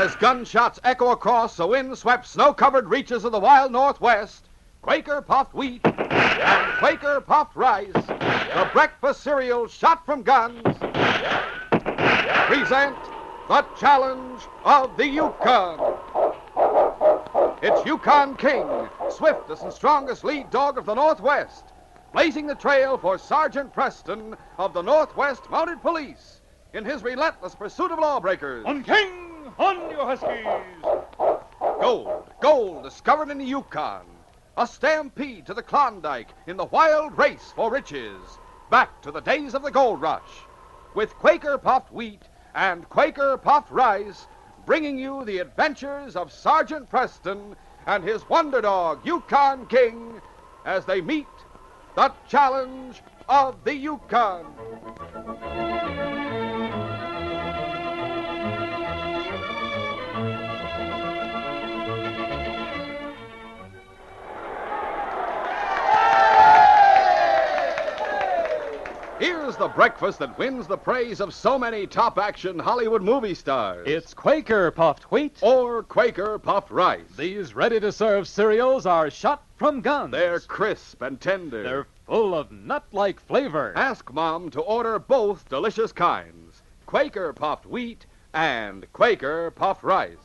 as gunshots echo across the wind-swept, snow-covered reaches of the wild Northwest, Quaker puffed wheat and Quaker puffed rice, the breakfast cereal shot from guns, present the challenge of the Yukon. It's Yukon King, swiftest and strongest lead dog of the Northwest, blazing the trail for Sergeant Preston of the Northwest Mounted Police in his relentless pursuit of lawbreakers. On King, on you Huskies! Gold discovered in the Yukon. A stampede to the Klondike in the wild race for riches. Back to the days of the gold rush. With Quaker puffed wheat and Quaker puffed rice, bringing you the adventures of Sergeant Preston and his wonder dog, Yukon King, as they meet the challenge of the Yukon. Here's the breakfast that wins the praise of so many top-action Hollywood movie stars. It's Quaker puffed wheat Or Quaker puffed rice. These ready-to-serve cereals are shot from guns. They're crisp and tender. They're full of nut-like flavor. Ask Mom to order both delicious kinds, Quaker puffed wheat and Quaker puffed rice.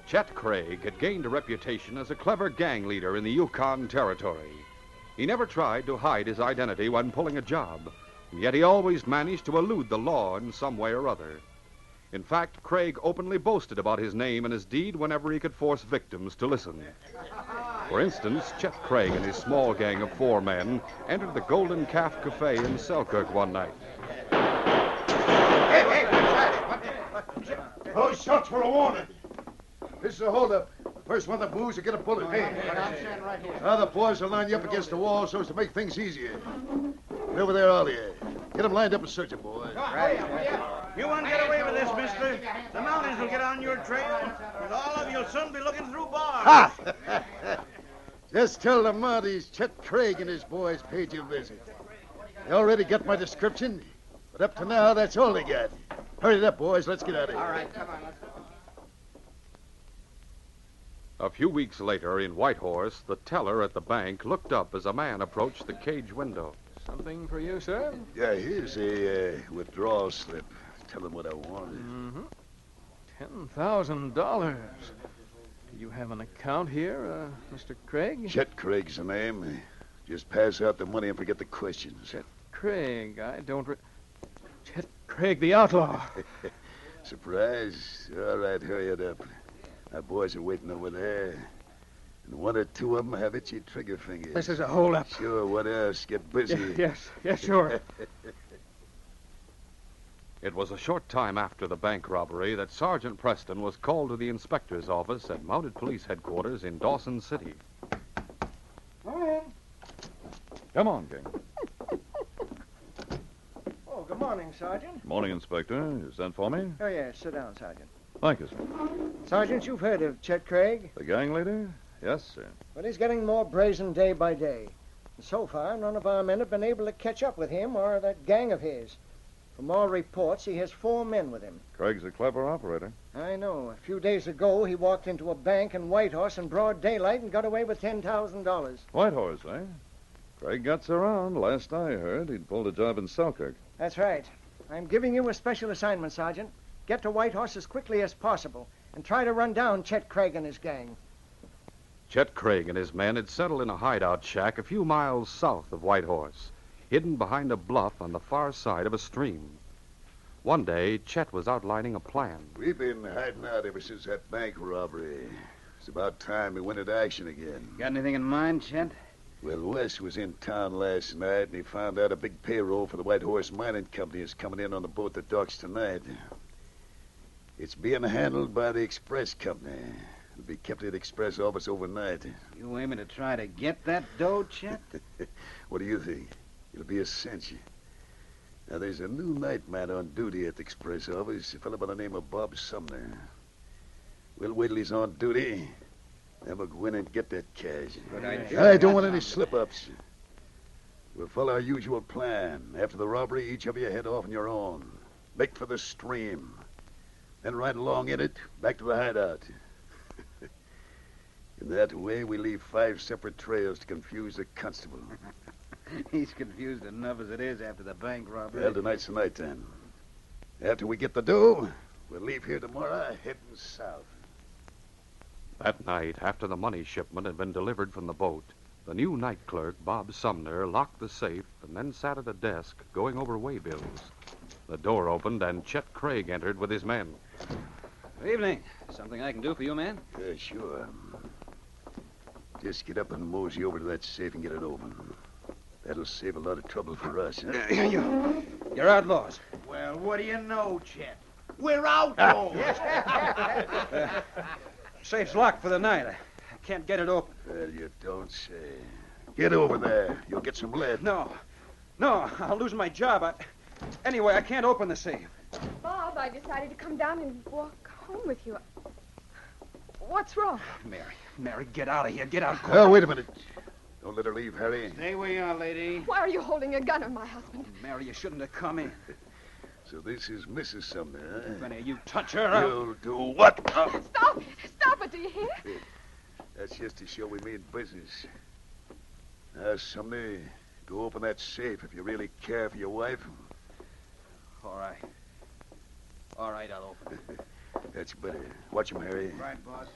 Chet Craig had gained a reputation as a clever gang leader in the Yukon Territory. He never tried to hide his identity when pulling a job, yet he always managed to elude the law in some way or other. In fact, Craig openly boasted about his name and his deed whenever he could force victims to listen. For instance, Chet Craig and his small gang of 4 men entered the Golden Calf Cafe in Selkirk one night. Hey! Those shots were a warning. This is a holdup. First one that moves will get a bullet. Hey, I'm standing right here. now the boys will line you up against the wall so as to make things easier. Get over there, Ollie. Get them lined up and search it, boys. Right. You won't get away with this, mister. The Mounties will get on your trail, and all of you'll soon be looking through bars. Ha! Just tell the Mounties Chet Craig and his boys paid you a visit. They already got my description, but up to now, that's all they got. Hurry it up, boys. Let's get out of here. All right, come on, let's go. A few weeks later, in Whitehorse, the teller at the bank looked up as a man approached the cage window. Something for you, sir? Yeah, here's a withdrawal slip. Tell them what I want. $10,000. Do you have an account here, Mr. Craig? Chet Craig's the name. Just pass out the money and forget the questions. Chet Craig, Chet Craig, the outlaw. Surprise? All right, hurry it up. My boys are waiting over there. And 1 or 2 of them have itchy trigger fingers. This is a holdup. Sure, what else? Get busy. Yes, sure. It was a short time after the bank robbery that Sergeant Preston was called to the inspector's office at Mounted Police Headquarters in Dawson City. Come on, King. Oh, good morning, Sergeant. Morning, Inspector. You sent for me? Oh, yes, sit down, Sergeant. Thank you, sir. Sergeant, you've heard of Chet Craig? The gang leader? Yes, sir. Well, he's getting more brazen day by day. And so far, none of our men have been able to catch up with him or that gang of his. From all reports, he has 4 men with him. Craig's a clever operator. I know. A few days ago, he walked into a bank in Whitehorse in broad daylight and got away with $10,000. Whitehorse, eh? Craig gets around. Last I heard, he'd pulled a job in Selkirk. That's right. I'm giving you a special assignment, Sergeant. Get to Whitehorse as quickly as possible and try to run down Chet Craig and his gang. Chet Craig and his men had settled in a hideout shack a few miles south of Whitehorse, hidden behind a bluff on the far side of a stream. One day, Chet was outlining a plan. We've been hiding out ever since that bank robbery. It's about time we went into action again. Got anything in mind, Chet? Well, Wes was in town last night, and he found out a big payroll for the Whitehorse Mining Company is coming in on the boat that docks tonight. It's being handled by the Express Company. It'll be kept at the Express office overnight. You aiming to try to get that dough, Chet? What do you think? It'll be a cinch. Now, there's a new night man on duty at the Express office, a fellow by the name of Bob Sumner. We'll wait till he's on duty, Then we'll go in and get that cash. Good idea. I don't want any slip-ups. We'll follow our usual plan. After the robbery, each of you head off on your own. Make for the stream. Then ride along in it, back to the hideout. In that way, we leave 5 separate trails to confuse the constable. He's confused enough as it is after the bank robbery. Well, tonight's the night, then. After we get the dough, we'll leave here tomorrow, heading south. That night, after the money shipment had been delivered from the boat, the new night clerk, Bob Sumner, locked the safe and then sat at a desk going over waybills. The door opened and Chet Craig entered with his men. Good evening. Something I can do for you, man? Yeah, sure. Just get up and mosey over to that safe and get it open. That'll save a lot of trouble for us. Huh? You're outlaws. Well, what do you know, Chet? We're outlaws. Safe's locked for the night. I can't get it open. Well, you don't say. Get over there. You'll get some lead. No, I'll lose my job. Anyway, I can't open the safe. Bob, I decided to come down and walk home with you. What's wrong? Mary, get out of here. Get out quick. Oh, wait a minute. Don't let her leave, Harry. Stay where you are, lady. Why are you holding a gun on my husband? Mary, you shouldn't have come in. So this is Mrs. Sumner, If huh? any of you touch her, I'll... You'll do what? Stop it! Stop it, do you hear? That's just to show we mean business. Now, Sumner, go open that safe if you really care for your wife. All right, I'll open it. That's better. Watch him, Harry. Right, boss.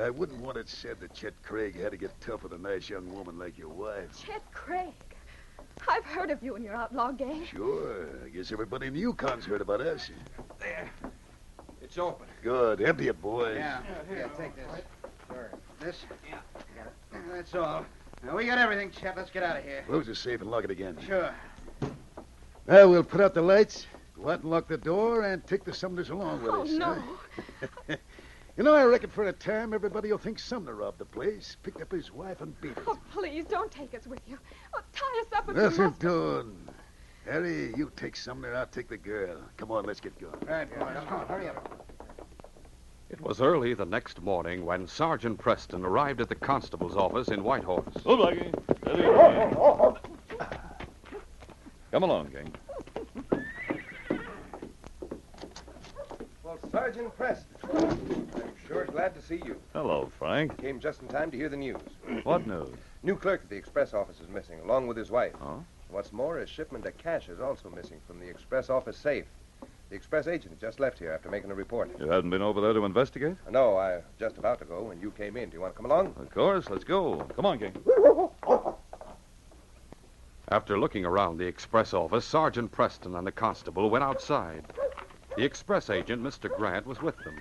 I wouldn't want it said that Chet Craig had to get tough with a nice young woman like your wife. Chet Craig. I've heard of you and your outlaw gang. Sure. I guess everybody in the Yukon's heard about us. There. It's open. Good. Empty it, boys. Yeah, take this. Sure. This? Yeah. That's all. Now, we got everything, Chet. Let's get out of here. Close the safe and lock it again. Sure. Well, we'll put out the lights, go out and lock the door, and take the Sumners along with Oh, us. no. Huh? You know, I reckon for a time everybody will think Sumner robbed the place, picked up his wife, and beat her. Oh, please, don't take us with you. Oh, tie us up with Nothing your doing. Harry, you take Sumner, I'll take the girl. Come on, let's get going. Right, boys. Come on, hurry up. It was early the next morning when Sergeant Preston arrived at the constable's office in Whitehorse. Oh, Blackie. Steady. Come along, King. Well, Sergeant Preston, I'm sure glad to see you. Hello, Frank. Came just in time to hear the news. What news? New clerk at the express office is missing, along with his wife. Oh? What's more, a shipment of cash is also missing from the express office safe. The express agent just left here after making a report. You hadn't been over there to investigate? No, I was just about to go when you came in. Do you want to come along? Of course. Let's go. Come on, King. After looking around the express office, Sergeant Preston and the constable went outside. The express agent, Mr. Grant, was with them.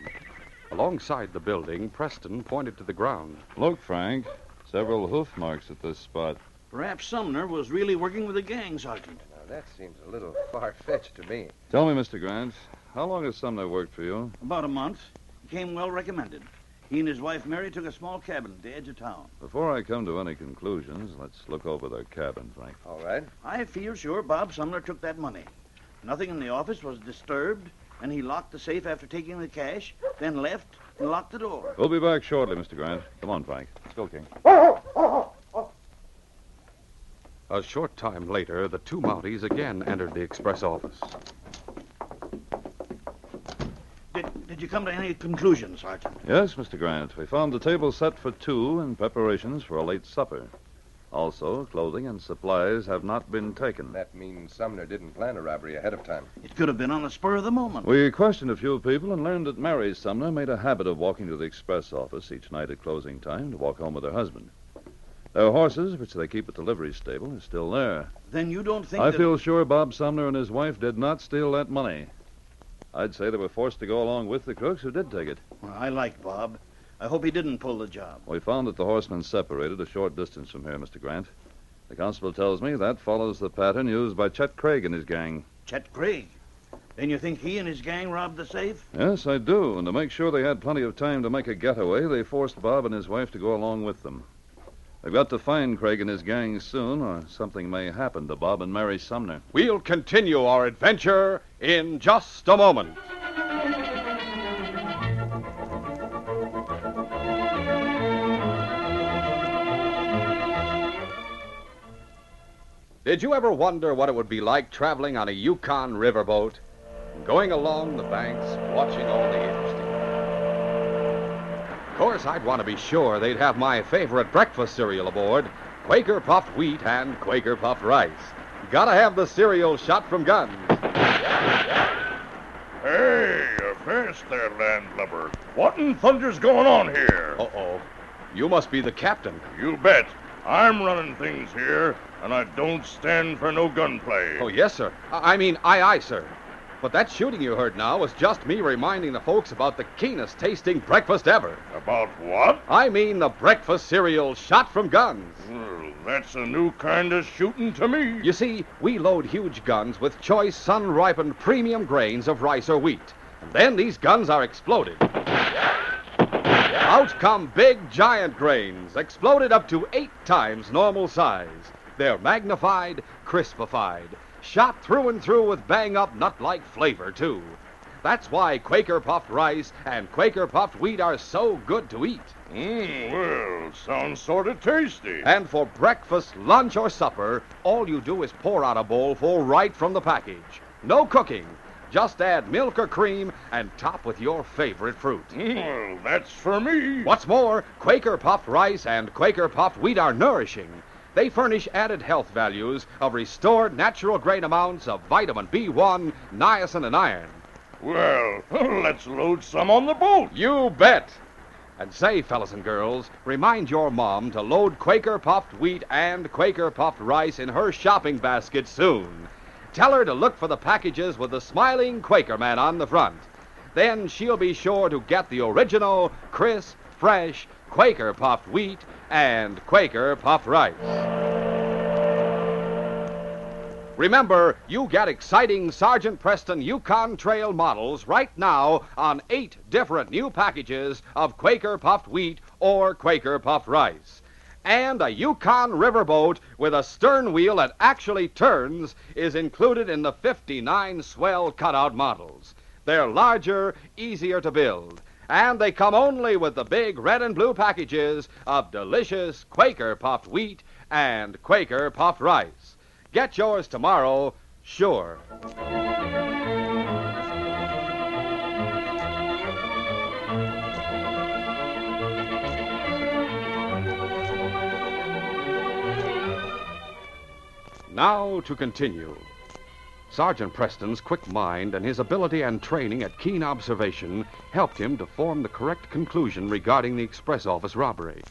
Alongside the building, Preston pointed to the ground. Look, Frank. Several hoof marks at this spot. Perhaps Sumner was really working with the gang, Sergeant. Now, that seems a little far-fetched to me. Tell me, Mr. Grant, how long has Sumner worked for you? About a month. He came well recommended. He and his wife Mary took a small cabin at the edge of town. Before I come to any conclusions, let's look over their cabin, Frank. All right. I feel sure Bob Sumner took that money. Nothing in the office was disturbed, and he locked the safe after taking the cash, then left and locked the door. We'll be back shortly, Mr. Grant. Come on, Frank. Let's go, King. A short time later, the two Mounties again entered the express office. Did you come to any conclusions, Sergeant? Yes, Mr. Grant. We found the table set for two and preparations for a late supper. Also, clothing and supplies have not been taken. That means Sumner didn't plan a robbery ahead of time. It could have been on the spur of the moment. We questioned a few people and learned that Mary Sumner made a habit of walking to the express office each night at closing time to walk home with her husband. Their horses, which they keep at the livery stable, are still there. Then you don't think I that... feel sure Bob Sumner and his wife did not steal that money. I'd say they were forced to go along with the crooks who did take it. Well, I like Bob. I hope he didn't pull the job. We found that the horsemen separated a short distance from here, Mr. Grant. The constable tells me that follows the pattern used by Chet Craig and his gang. Chet Craig? Then you think he and his gang robbed the safe? Yes, I do. And to make sure they had plenty of time to make a getaway, they forced Bob and his wife to go along with them. They've got to find Craig and his gang soon, or something may happen to Bob and Mary Sumner. We'll continue our adventure in just a moment. Did you ever wonder what it would be like traveling on a Yukon riverboat? Going along the banks, watching all the interesting. Of course, I'd want to be sure they'd have my favorite breakfast cereal aboard, Quaker puffed wheat and Quaker puffed rice. Gotta have the cereal shot from guns. Hey, avast there, landlubber. What in thunder's going on here? Uh-oh. You must be the captain. You bet. I'm running things here, and I don't stand for no gunplay. Oh, yes, sir. Aye, sir. But that shooting you heard now was just me reminding the folks about the keenest tasting breakfast ever. About what? I mean the breakfast cereal shot from guns. Well, that's a new kind of shooting to me. You see, we load huge guns with choice sun-ripened premium grains of rice or wheat. And then these guns are exploded. Out come big, giant grains, exploded up to 8 times normal size. They're magnified, crispified, shot through and through with bang-up nut-like flavor, too. That's why Quaker puffed rice and Quaker puffed wheat are so good to eat. Well, sounds sort of tasty. And for breakfast, lunch, or supper, all you do is pour out a bowlful right from the package. No cooking. Just add milk or cream and top with your favorite fruit. Well, that's for me. What's more, Quaker puffed rice and Quaker puffed wheat are nourishing. They furnish added health values of restored natural grain amounts of vitamin B1, niacin, and iron. Well, let's load some on the boat. You bet. And say, fellas and girls, remind your mom to load Quaker puffed wheat and Quaker puffed rice in her shopping basket soon. Tell her to look for the packages with the smiling Quaker man on the front. Then she'll be sure to get the original, crisp, fresh Quaker puffed wheat and Quaker puffed rice. Remember, you get exciting Sergeant Preston Yukon Trail models right now on 8 different new packages of Quaker puffed wheat or Quaker puffed rice. And a Yukon riverboat with a stern wheel that actually turns is included in the 59 swell cutout models. They're larger, easier to build, and they come only with the big red and blue packages of delicious Quaker puffed wheat and Quaker puffed rice. Get yours tomorrow, sure. Now to continue. Sergeant Preston's quick mind and his ability and training at keen observation helped him to form the correct conclusion regarding the express office robbery.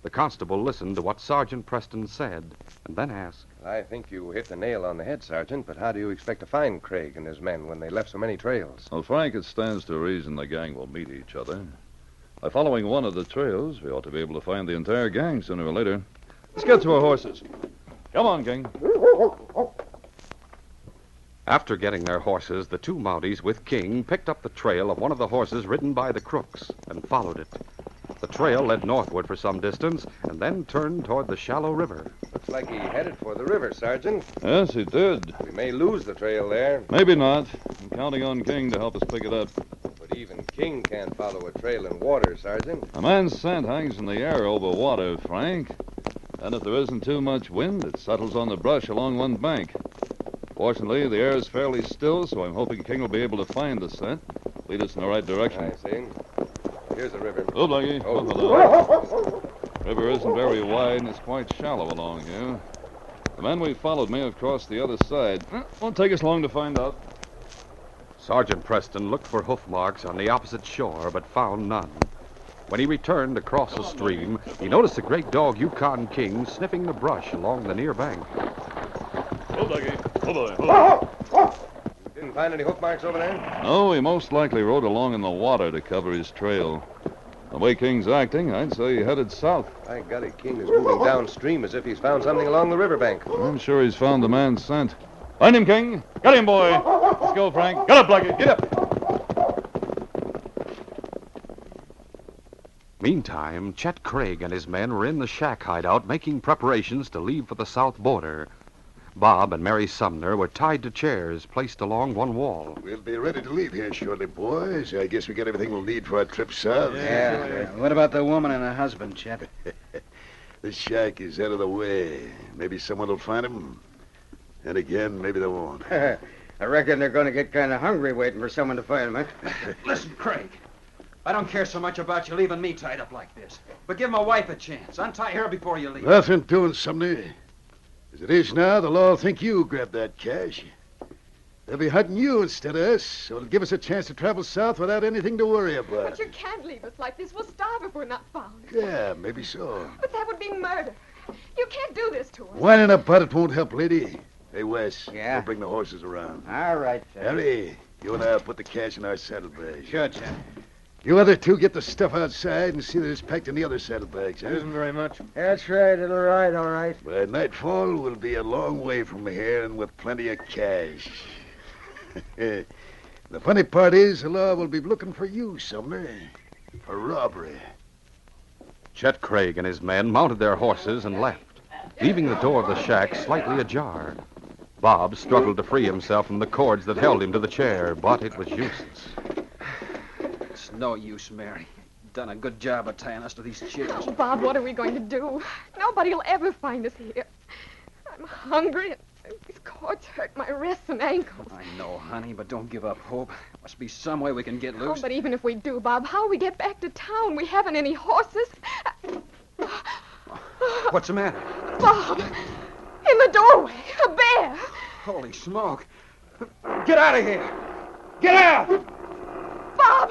The constable listened to what Sergeant Preston said and then asked, I think you hit the nail on the head, Sergeant, but how do you expect to find Craig and his men when they left so many trails? Well, Frank, it stands to reason the gang will meet each other. By following one of the trails, we ought to be able to find the entire gang sooner or later. Let's get to our horses. Come on, King. After getting their horses, the 2 Mounties with King picked up the trail of one of the horses ridden by the crooks and followed it. The trail led northward for some distance and then turned toward the shallow river. Looks like he headed for the river, Sergeant. Yes, he did. We may lose the trail there. Maybe not. I'm counting on King to help us pick it up. But even King can't follow a trail in water, Sergeant. A man's scent hangs in the air over water, Frank. And if there isn't too much wind, it settles on the brush along one bank. Fortunately, the air is fairly still, so I'm hoping King will be able to find the scent, lead us in the right direction. I see. Here's the river. Oh, Blackie. Oh, hello. River isn't very wide, and it's quite shallow along here. The men we followed may have crossed the other side. Won't take us long to find out. Sergeant Preston looked for hoof marks on the opposite shore, but found none. When he returned across the stream, he noticed the great dog Yukon King sniffing the brush along the near bank. Oh, Blackie. Oh, boy. Didn't find any hoof marks over there? No, he most likely rode along in the water to cover his trail. The way King's acting, I'd say he headed south. By golly, King is moving downstream as if he's found something along the riverbank. I'm sure he's found the man's scent. Find him, King. Get him, boy. Let's go, Frank. Get up, Blackie. Get up. Meantime, Chet Craig and his men were in the shack hideout making preparations to leave for the south border. Bob and Mary Sumner were tied to chairs placed along one wall. We'll be ready to leave here shortly, boys. I guess we got everything we'll need for our trip south. Yeah. What about the woman and her husband, Chet? The shack is out of the way. Maybe someone will find him. And again, maybe they won't. I reckon they're going to get kind of hungry waiting for someone to fight them, huh? Listen, Craig. I don't care so much about you leaving me tied up like this. But give my wife a chance. Untie her before you leave. Nothing doing, Sumner. As it is now, the law will think you grabbed that cash. They'll be hunting you instead of us, so it'll give us a chance to travel south without anything to worry about. But you can't leave us like this. We'll starve if we're not found. Yeah, maybe so. But that would be murder. You can't do this to us. Whining about it won't help, lady. Hey, Wes. Yeah? We'll bring the horses around. All right, sir. Harry, you and I'll put the cash in our saddlebags. Sure, Chet. You other two get the stuff outside and see that it's packed in the other saddlebags, huh? Isn't very much. That's right. It'll ride all right. By nightfall, we'll be a long way from here and with plenty of cash. The funny part is, the law will be looking for you, Sumner, for robbery. Chet Craig and his men mounted their horses and left, leaving the door of the shack slightly ajar. Bob struggled to free himself from the cords that held him to the chair, but it was useless. It's no use, Mary. You've done a good job of tying us to these chairs. Oh, Bob, what are we going to do? Nobody will ever find us here. I'm hungry, and these cords hurt my wrists and ankles. I know, honey, but don't give up hope. Must be some way we can get Oh, loose. but even if we do, Bob, how will we get back to town? We haven't any horses. What's the matter? Bob, in the doorway, a bear. Holy smoke. Get out of here! Get out! Bob,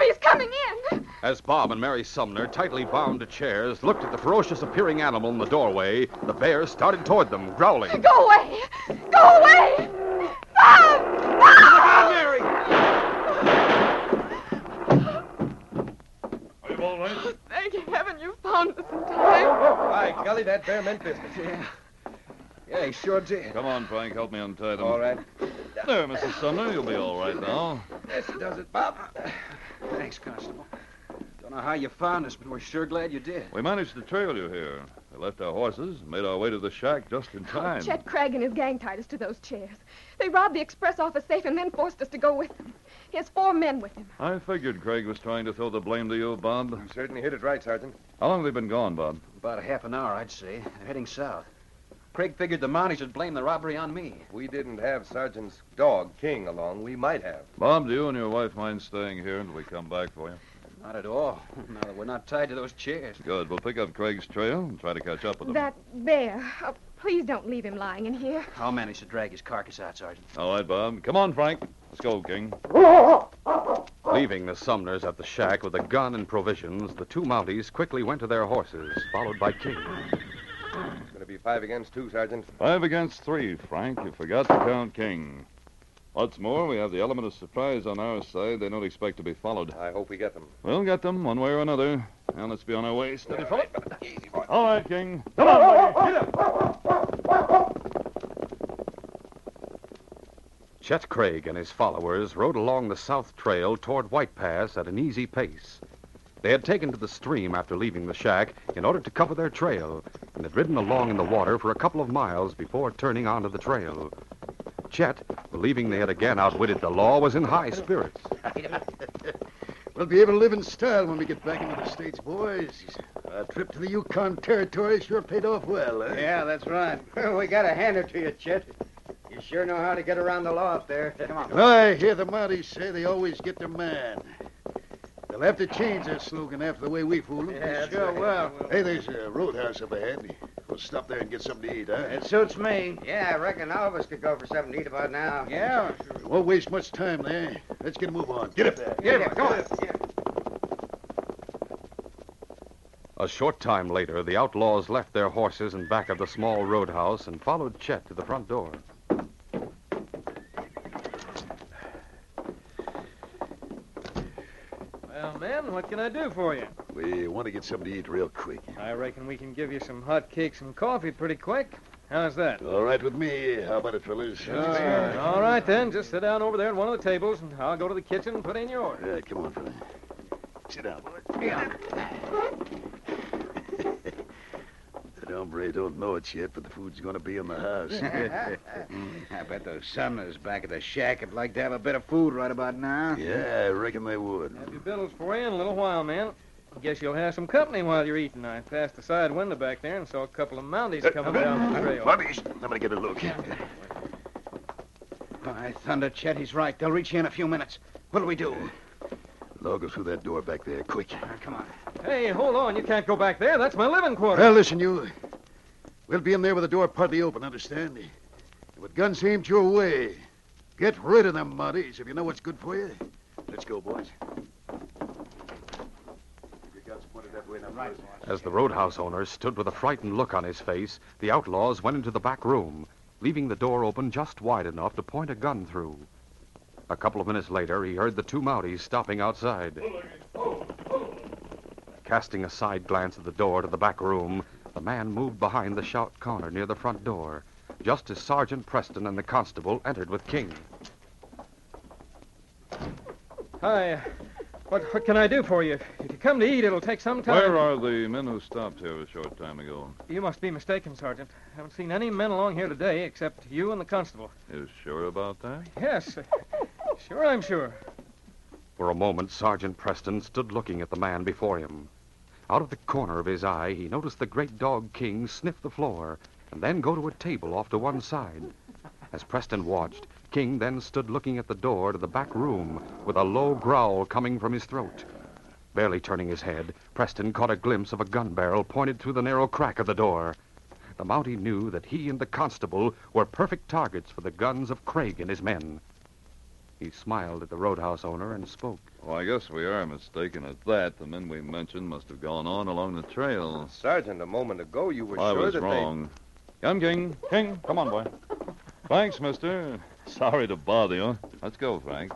he's coming in. As Bob and Mary Sumner, tightly bound to chairs, looked at the ferocious appearing animal in the doorway, the bear started toward them, growling. Go away! Go away! Bob! Bob! Mary! Are you all right? Thank heaven you found us in time. By golly, that bear meant business. Yeah, he sure did. Come on, Frank. Help me untie them. All right. There, Mrs. Sumner. You'll be all right now. This does it, Bob. Thanks, Constable. Don't know how you found us, but we're sure glad you did. We managed to trail you here. We left our horses and made our way to the shack just in time. Chet Craig and his gang tied us to those chairs. They robbed the express office safe and then forced us to go with them. He has 4 men with him. I figured Craig was trying to throw the blame to you, Bob. You certainly hit it right, Sergeant. How long have they been gone, Bob? About a half an hour, I'd say. They're heading south. Craig figured the Mounties would blame the robbery on me. If we didn't have Sergeant's dog, King, along, we might have. Bob, do you and your wife mind staying here until we come back for you? Not at all. Now that we're not tied to those chairs. Good. We'll pick up Craig's trail and try to catch up with him. That bear. Oh, please don't leave him lying in here. I'll manage to drag his carcass out, Sergeant. All right, Bob. Come on, Frank. Let's go, King. Leaving the Sumners at the shack with a gun and provisions, the 2 Mounties quickly went to their horses, followed by King. It's going to be 5 against 2, Sergeant. 5 against 3, Frank. You forgot to count King. What's more, we have the element of surprise on our side. They don't expect to be followed. I hope we get them. We'll get them one way or another. Now let's be on our way. Steady, fella. All right, King. Come on, buddy. Get up. Chet Craig and his followers rode along the south trail toward White Pass at an easy pace. They had taken to the stream after leaving the shack in order to cover their trail and had ridden along in the water for a couple of miles before turning onto the trail. Chet, believing they had again outwitted the law, was in high spirits. We'll be able to live in style when we get back into the States, boys. Our trip to the Yukon Territory sure paid off well, eh? Yeah, that's right. We got to hand it to you, Chet. You sure know how to get around the law up there. Come on. And I hear the Mounties say they always get their man. They'll have to change their slogan after the way we fooled them. Yeah, sure will. Hey, there's a roadhouse up ahead. We'll stop there and get something to eat, huh? It suits me. Yeah, I reckon all of us could go for something to eat about now. Yeah. We won't waste much time there. Let's get a move on. Get up there. Yeah, come on. Yeah. A short time later, the outlaws left their horses in back of the small roadhouse and followed Chet to the front door. Well, men, what can I do for you? We want to get something to eat real quick. I reckon we can give you some hot cakes and coffee pretty quick. How's that? All right with me. How about it, fellas? Sure. All right, then. Just sit down over there at one of the tables, and I'll go to the kitchen and put in your order. Yeah, come on, fella. Sit down, boy. Yeah. That hombre don't know it yet, but the food's going to be in the house. I bet those Sumners back at the shack would like to have a bit of food right about now. Yeah, I reckon they would. Have your bills for you in a little while, man. Guess you'll have some company while you're eating. I passed the side window back there and saw a couple of Mounties coming down the trail. Mounties, let me get a look. By thunder, Chet, he's right. They'll reach you in a few minutes. What'll we do? Law, go through that door back there, quick. Come on. Hey, hold on. You can't go back there. That's my living quarters. Well, listen, you. We'll be in there with the door partly open, understand? And with guns aimed your way. Get rid of them, Mounties, if you know what's good for you. Let's go, boys. As the roadhouse owner stood with a frightened look on his face, the outlaws went into the back room, leaving the door open just wide enough to point a gun through. A couple of minutes later, he heard the two Mounties stopping outside. Casting a side glance at the door to the back room, the man moved behind the shop counter near the front door, just as Sergeant Preston and the constable entered with King. Hi. What can I do for you? If you come to eat, it'll take some time. Where are the men who stopped here a short time ago? You must be mistaken, Sergeant. Haven't seen any men along here today except you and the constable. You sure about that? Yes. Sure, I'm sure. For a moment, Sergeant Preston stood looking at the man before him. Out of the corner of his eye, he noticed the great dog King sniff the floor and then go to a table off to one side. As Preston watched, King then stood looking at the door to the back room with a low growl coming from his throat. Barely turning his head, Preston caught a glimpse of a gun barrel pointed through the narrow crack of the door. The Mountie knew that he and the constable were perfect targets for the guns of Craig and his men. He smiled at the roadhouse owner and spoke. Well, I guess we are mistaken at that. The men we mentioned must have gone on along the trail. Sergeant, a moment ago you were I sure was that wrong. Gun King. King, come on, boy. Thanks, mister. Sorry to bother you. Let's go, Frank.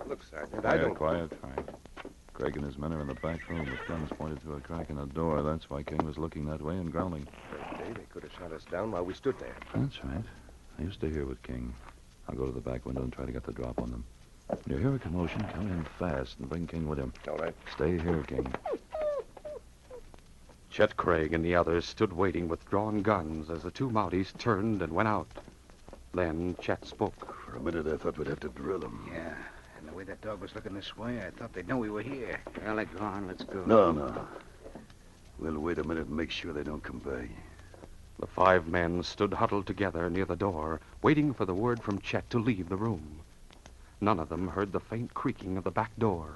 Look, Sergeant, I don't... Quiet, Frank. Craig and his men are in the back room with guns pointed through a crack in the door. That's why King was looking that way and growling. They could have shot us down while we stood there. That's right. You stay here with King. I'll go to the back window and try to get the drop on them. When you hear a commotion, come in fast and bring King with him. All right. Stay here, King. Chet Craig and the others stood waiting with drawn guns as the two Mounties turned and went out. Then Chet spoke. For a minute, I thought we'd have to drill them. Yeah, and the way that dog was looking this way, I thought they'd know we were here. Well, they're gone. Let's go. No. We'll wait a minute and make sure they don't come by. The five men stood huddled together near the door, waiting for the word from Chet to leave the room. None of them heard the faint creaking of the back door,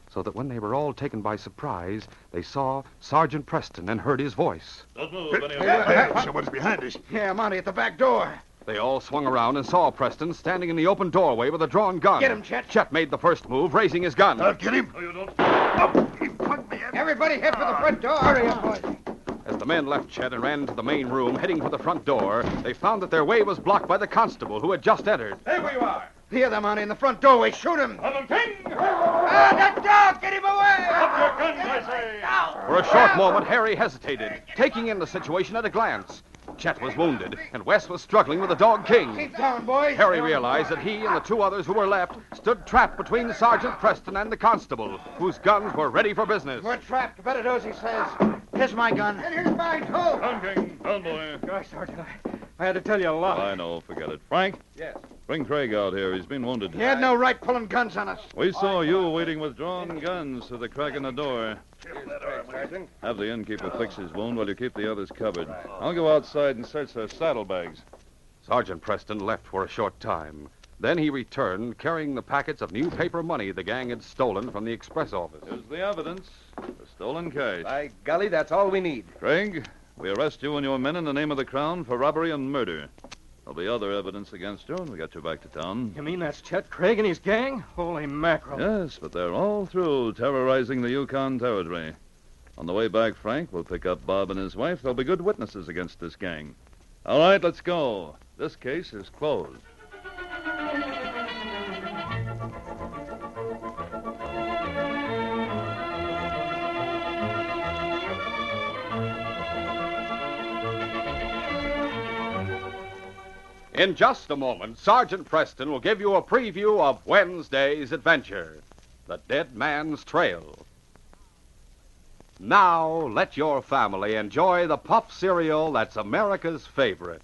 so that when they were all taken by surprise, they saw Sergeant Preston and heard his voice. Don't move, any of you. Someone's behind us. Yeah, Mountie at the back door. They all swung around and saw Preston standing in the open doorway with a drawn gun. Get him, Chet. Chet made the first move, raising his gun. I'll get him. No, you don't. Oh, he plugged me in. Everybody head for the front door. Hurry up, boys. As the men left Chet and ran to the main room, heading for the front door, they found that their way was blocked by the constable who had just entered. There you are. Here, the Mountie in the front doorway. Shoot him. Donald King! That dog! Get him away! Up your guns, I say! For a short moment, Harry hesitated, taking in the situation at a glance. Chet was wounded, and Wes was struggling with the dog King. Keep down, boys. Harry realized that he and the two others who were left stood trapped between Sergeant Preston and the constable, whose guns were ready for business. We're trapped. Better do as he says. Here's my gun. And here's mine, too. Down, King. Down, boy. Gosh, Sergeant, I had to tell you a lot. I know. Forget it. Frank? Yes. Bring Craig out here. He's been wounded. He had no right pulling guns on us. We saw you waiting with drawn guns to the crack in the door. Sergeant. Have the innkeeper fix his wound while you keep the others covered. I'll go outside and search their saddlebags. Sergeant Preston left for a short time. Then he returned, carrying the packets of new paper money the gang had stolen from the express office. Here's the evidence. The stolen cash. By golly, that's all we need. Craig, we arrest you and your men in the name of the Crown for robbery and murder. There'll be other evidence against you when we get you back to town. You mean that's Chet Craig and his gang? Holy mackerel. Yes, but they're all through terrorizing the Yukon Territory. On the way back, Frank, we'll pick up Bob and his wife. They'll be good witnesses against this gang. All right, let's go. This case is closed. In just a moment, Sergeant Preston will give you a preview of Wednesday's adventure, The Dead Man's Trail. Now, let your family enjoy the puff cereal that's America's favorite.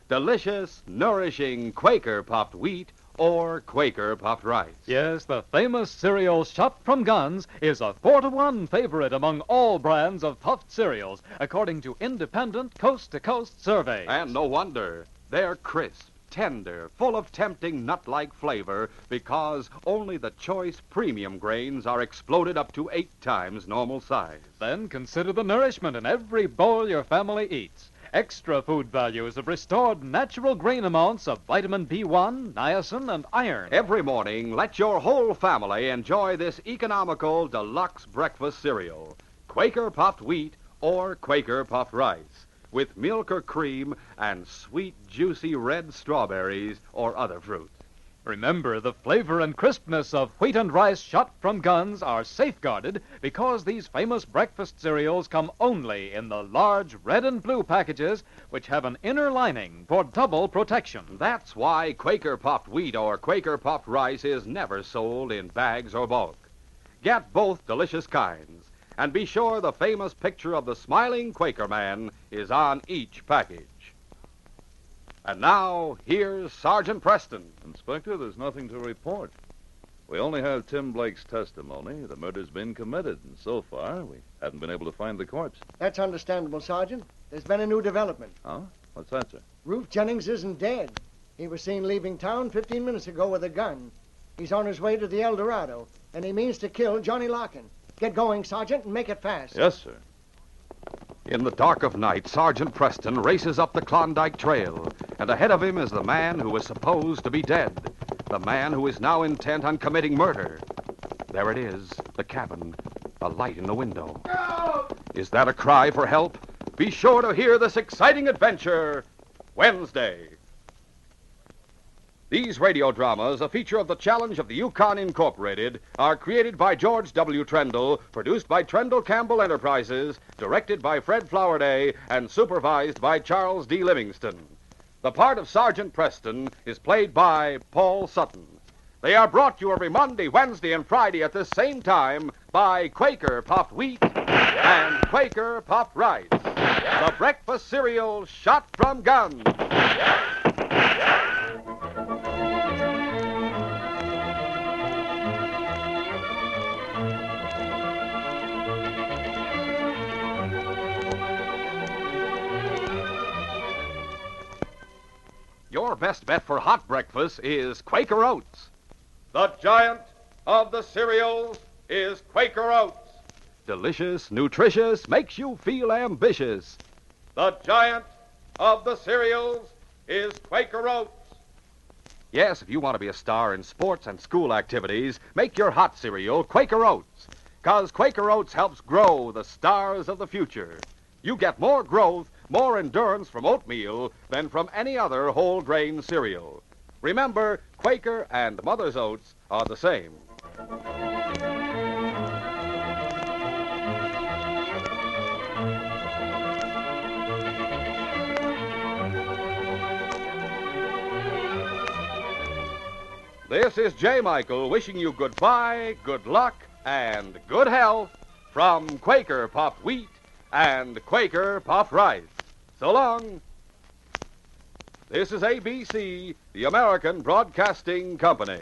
Delicious, nourishing Quaker puffed wheat, or Quaker puffed rice. Yes, the famous cereal shot from guns is a 4-to-1 favorite among all brands of puffed cereals, according to independent coast-to-coast surveys. And no wonder. They're crisp, tender, full of tempting nut-like flavor because only the choice premium grains are exploded up to 8 times normal size. Then consider the nourishment in every bowl your family eats. Extra food values of restored natural grain amounts of vitamin B1, niacin, and iron. Every morning, let your whole family enjoy this economical deluxe breakfast cereal, Quaker puffed wheat or Quaker puffed rice, with milk or cream and sweet, juicy red strawberries or other fruit. Remember, the flavor and crispness of wheat and rice shot from guns are safeguarded because these famous breakfast cereals come only in the large red and blue packages, which have an inner lining for double protection. That's why Quaker puffed wheat or Quaker puffed rice is never sold in bags or bulk. Get both delicious kinds, and be sure the famous picture of the smiling Quaker man is on each package. And now, here's Sergeant Preston. Inspector, there's nothing to report. We only have Tim Blake's testimony. The murder's been committed, and so far, we haven't been able to find the corpse. That's understandable, Sergeant. There's been a new development. Huh? What's that, sir? Ruth Jennings isn't dead. He was seen leaving town 15 minutes ago with a gun. He's on his way to the El Dorado, and he means to kill Johnny Larkin. Get going, Sergeant, and make it fast. Yes, sir. In the dark of night, Sergeant Preston races up the Klondike Trail, and ahead of him is the man who was supposed to be dead, the man who is now intent on committing murder. There it is, the cabin, a light in the window. Is that a cry for help? Be sure to hear this exciting adventure Wednesday. These radio dramas, a feature of the Challenge of the Yukon Incorporated, are created by George W. Trendle, produced by Trendle Campbell Enterprises, directed by Fred Flowerday, and supervised by Charles D. Livingston. The part of Sergeant Preston is played by Paul Sutton. They are brought to you every Monday, Wednesday, and Friday at this same time by Quaker puffed wheat and Quaker puffed rice, the breakfast cereal shot from guns. Your best bet for hot breakfast is Quaker Oats. The giant of the cereals is Quaker Oats. Delicious, nutritious, makes you feel ambitious. The giant of the cereals is Quaker Oats. Yes, if you want to be a star in sports and school activities, make your hot cereal Quaker Oats. 'Cause Quaker Oats helps grow the stars of the future. You get more growth, more endurance from oatmeal than from any other whole grain cereal. Remember, Quaker and Mother's Oats are the same. This is J. Michael wishing you goodbye, good luck, and good health from Quaker puffed wheat and Quaker puffed rice. So long. This is ABC, the American Broadcasting Company.